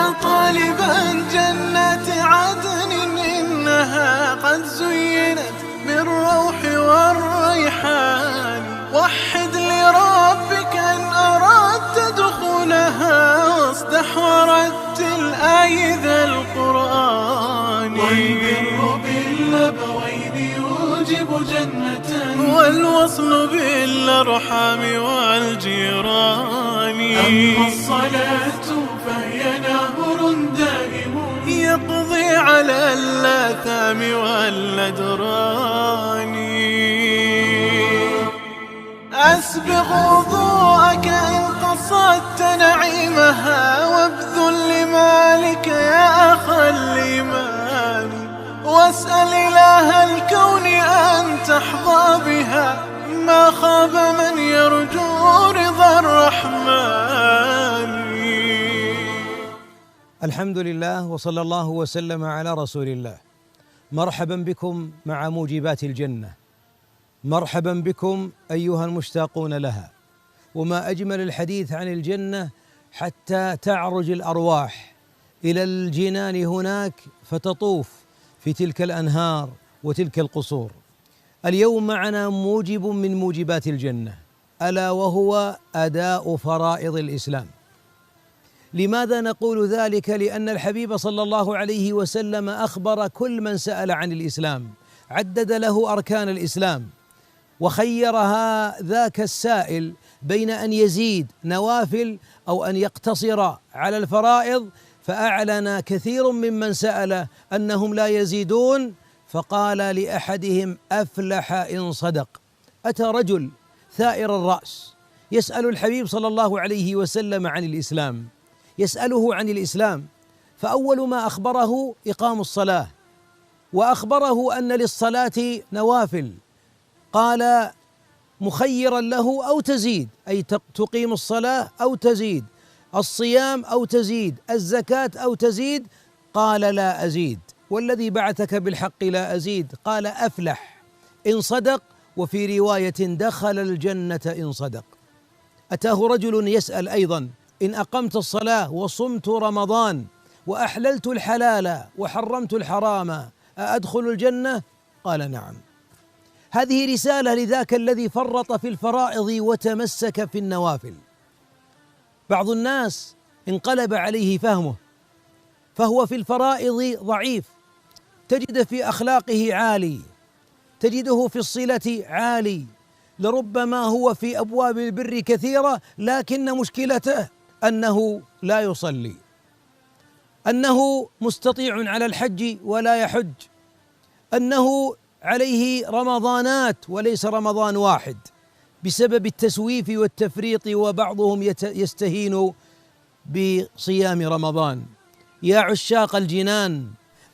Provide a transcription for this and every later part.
يا طالبا جنات عدن إنها قد زينت بالروح والريحان. وحد لربك إن أردت دخولها، واصدح ورتل آي ذا القرآن. والبر بالأبوين يوجب جنة، والوصل بالأرحام والجيران. أما الصلاة فهي نهر دائم يقضي على الآثام والأدران. أسبغ وضوءك إن قصدت نعيمها، وابذل لمالك يا أخا الإيمان. واسأل إله الكون أن تحظى بها، ما خاب من يرجو رضا الرحمن. الحمد لله وصلى الله وسلم على رسول الله. مرحبا بكم مع موجبات الجنة، مرحبا بكم أيها المشتاقون لها. وما أجمل الحديث عن الجنة حتى تعرج الأرواح إلى الجنان هناك فتطوف في تلك الأنهار وتلك القصور. اليوم معنا موجب من موجبات الجنة، ألا وهو أداء فرائض الإسلام. لماذا نقول ذلك؟ لأن الحبيب صلى الله عليه وسلم أخبر كل من سأل عن الإسلام، عدد له أركان الإسلام، وخيرها ذاك السائل بين أن يزيد نوافل أو أن يقتصر على الفرائض، فأعلن كثير ممن سأل أنهم لا يزيدون، فقال لأحدهم: أفلح إن صدق. أتى رجل ثائر الرأس يسأل الحبيب صلى الله عليه وسلم عن الإسلام، يسأله عن الإسلام، فأول ما أخبره إقام الصلاة، وأخبره أن للصلاة نوافل، قال مخيرا له: أو تزيد، أي تقيم الصلاة أو تزيد، الصيام أو تزيد، الزكاة أو تزيد. قال: لا أزيد، والذي بعثك بالحق لا أزيد. قال: أفلح إن صدق، وفي رواية: دخل الجنة إن صدق. أتاه رجل يسأل أيضا: إن أقمت الصلاة وصمت رمضان وأحللت الحلال وحرمت الحرام أأدخل الجنة؟ قال: نعم. هذه رسالة لذاك الذي فرط في الفرائض وتمسك في النوافل. بعض الناس انقلب عليه فهمه، فهو في الفرائض ضعيف، تجد في أخلاقه عالي، تجده في الصلة عالي، لربما هو في أبواب البر كثيرة، لكن مشكلته أنه لا يصلي، أنه مستطيع على الحج ولا يحج، أنه عليه رمضانات وليس رمضان واحد بسبب التسويف والتفريط، وبعضهم يستهين بصيام رمضان. يا عشاق الجنان،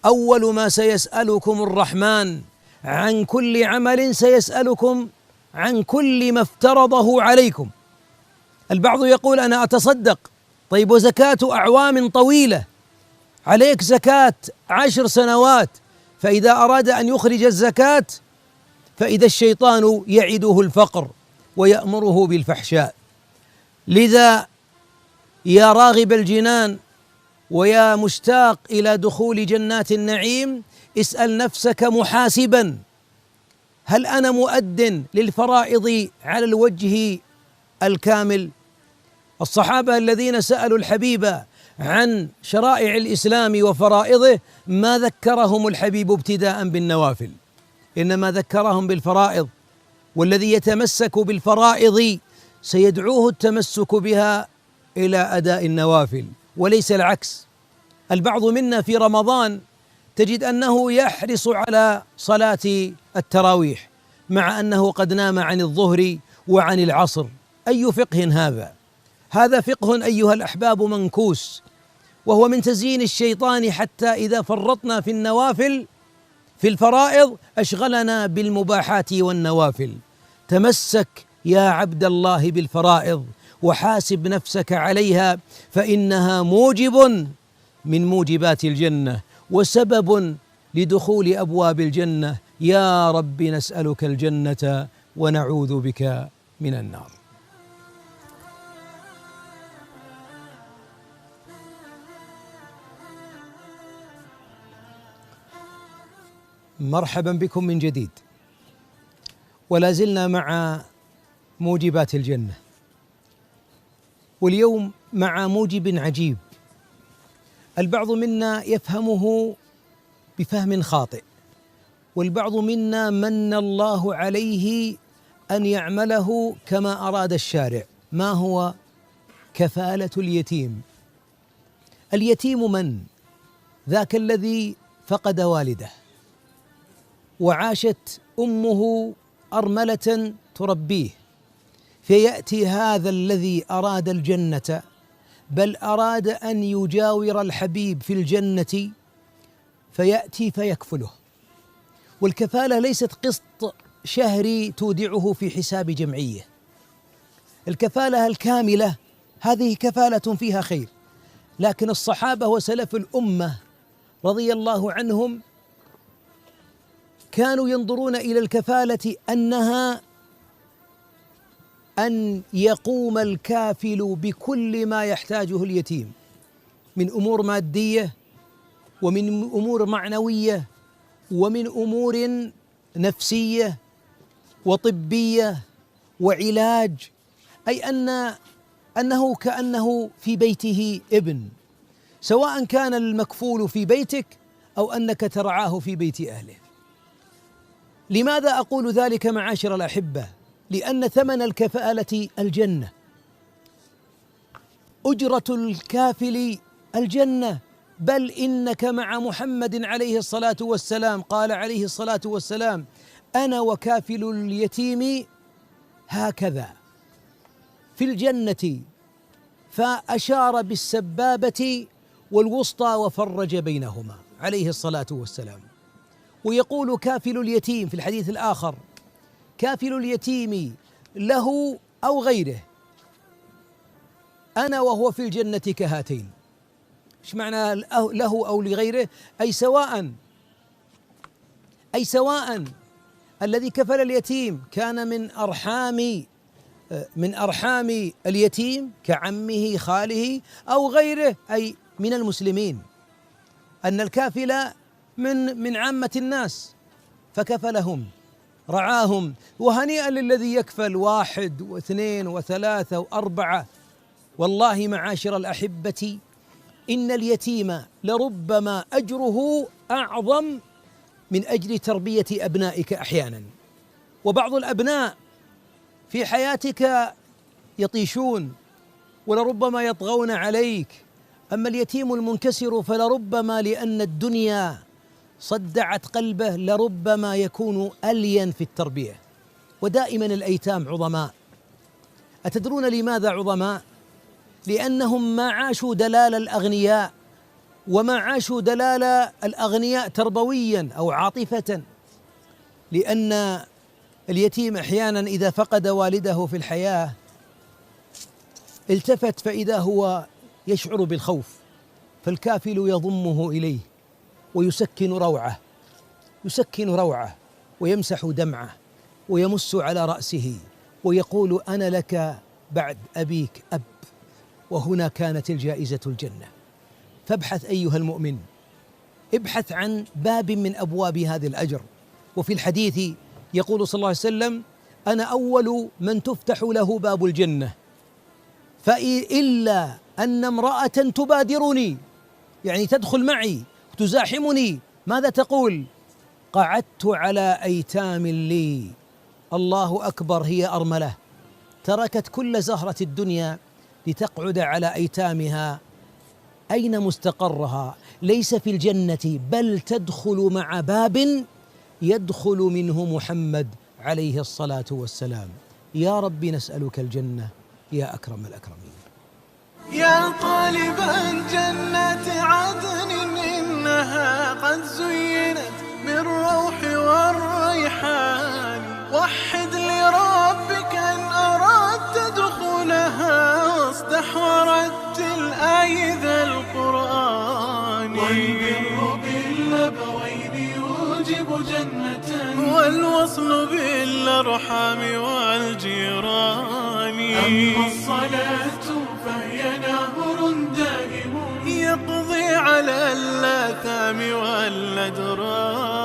أول ما سيسألكم الرحمن عن كل عمل سيسألكم عن كل ما افترضه عليكم. البعض يقول: أنا أتصدق، طيب وزكاة أعوام طويلة، عليك زكاة 10 سنوات، فإذا أراد أن يخرج الزكاة فإذا الشيطان يعده الفقر ويأمره بالفحشاء. لذا يا راغب الجنان ويا مشتاق إلى دخول جنات النعيم، اسأل نفسك محاسبا: هل أنا مؤد للفرائض على الوجه الكامل؟ الصحابة الذين سألوا الحبيب عن شرائع الإسلام وفرائضه ما ذكرهم الحبيب ابتداء بالنوافل، إنما ذكرهم بالفرائض، والذي يتمسك بالفرائض سيدعوه التمسك بها إلى أداء النوافل وليس العكس. البعض منا في رمضان تجد أنه يحرص على صلاة التراويح مع أنه قد نام عن الظهر وعن العصر. أي فقه هذا؟ هذا فقه أيها الأحباب منكوس، وهو من تزيين الشيطان، حتى إذا فرطنا في النوافل في الفرائض أشغلنا بالمباحات والنوافل. تمسك يا عبد الله بالفرائض وحاسب نفسك عليها، فإنها موجب من موجبات الجنة وسبب لدخول أبواب الجنة. يا رب نسألك الجنة ونعوذ بك من النار. مرحبا بكم من جديد، ولا زلنا مع موجبات الجنة، واليوم مع موجب عجيب. البعض منا يفهمه بفهم خاطئ، والبعض منا من الله عليه أن يعمله كما أراد الشارع. ما هو؟ كفالة اليتيم. اليتيم من؟ ذاك الذي فقد والده وعاشت أمه أرملة تربيه، فيأتي هذا الذي أراد الجنة، بل أراد أن يجاور الحبيب في الجنة، فيأتي فيكفله. والكفالة ليست قسط شهري تودعه في حساب جمعية. الكفالة الكاملة هذه كفالة فيها خير، لكن الصحابة وسلف الأمة رضي الله عنهم كانوا ينظرون إلى الكفالة أنها أن يقوم الكافل بكل ما يحتاجه اليتيم من أمور مادية، ومن أمور معنوية، ومن أمور نفسية وطبية وعلاج، أي أنه كأنه في بيته ابن، سواء كان المكفول في بيتك أو أنك ترعاه في بيت أهله. لماذا أقول ذلك معاشر الأحبة؟ لأن ثمن الكفالة الجنة، أجرة الكافل الجنة، بل إنك مع محمد عليه الصلاة والسلام قال عليه الصلاة والسلام: أنا وكافل اليتيم هكذا في الجنة، فأشار بالسبابة والوسطى وفرج بينهما عليه الصلاة والسلام. ويقول كافل اليتيم في الحديث الآخر: كافل اليتيم له أو غيره أنا وهو في الجنة كهاتين. إيش معنى له أو لغيره؟ أي سواء الذي كفل اليتيم كان من أرحام اليتيم كعمه خاله أو غيره، أي من المسلمين، أن الكافل من عامة الناس فكفلهم رعاهم. وهنيئا للذي يكفل 1 و2 و3 و4. والله معاشر الأحبة، إن اليتيم لربما أجره أعظم من أجر تربية أبنائك أحيانا. وبعض الأبناء في حياتك يطيشون ولربما يطغون عليك، أما اليتيم المنكسر فلربما لأن الدنيا صدعت قلبه لربما يكون ألين في التربية. ودائما الأيتام عظماء. أتدرون لماذا عظماء؟ لأنهم ما عاشوا دلال الأغنياء، وما عاشوا دلال الأغنياء تربويا أو عاطفة. لأن اليتيم أحيانا إذا فقد والده في الحياة التفت فإذا هو يشعر بالخوف، فالكافل يضمه إليه ويسكن روعه ويمسح دمعه ويمس على رأسه ويقول: أنا لك بعد أبيك أب. وهنا كانت الجائزة الجنة. فابحث أيها المؤمن، ابحث عن باب من أبواب هذا الأجر. وفي الحديث يقول صلى الله عليه وسلم: أنا أول من تفتح له باب الجنة، فإلا أن امرأة تبادرني، يعني تدخل معي وتزاحمني، ماذا تقول؟ قعدت على أيتام لي. الله أكبر، هي أرملة تركت كل زهرة الدنيا لتقعد على أيتامها. أين مستقرها؟ ليس في الجنة، بل تدخل مع باب يدخل منه محمد عليه الصلاة والسلام. يا رب نسألك الجنة يا أكرم الأكرمين. يا طالبا جنة عدن إنها قد زينت بالروح والريحان، وحد لربك إن أردت دخولها، واصدح ورتل آي ذا القرآن. والبر بالأبوين يوجب جنة، والوصل بالأرحام والجيران. أما الصلاة فهي نهر دائم يقضي على الآثام والأدران.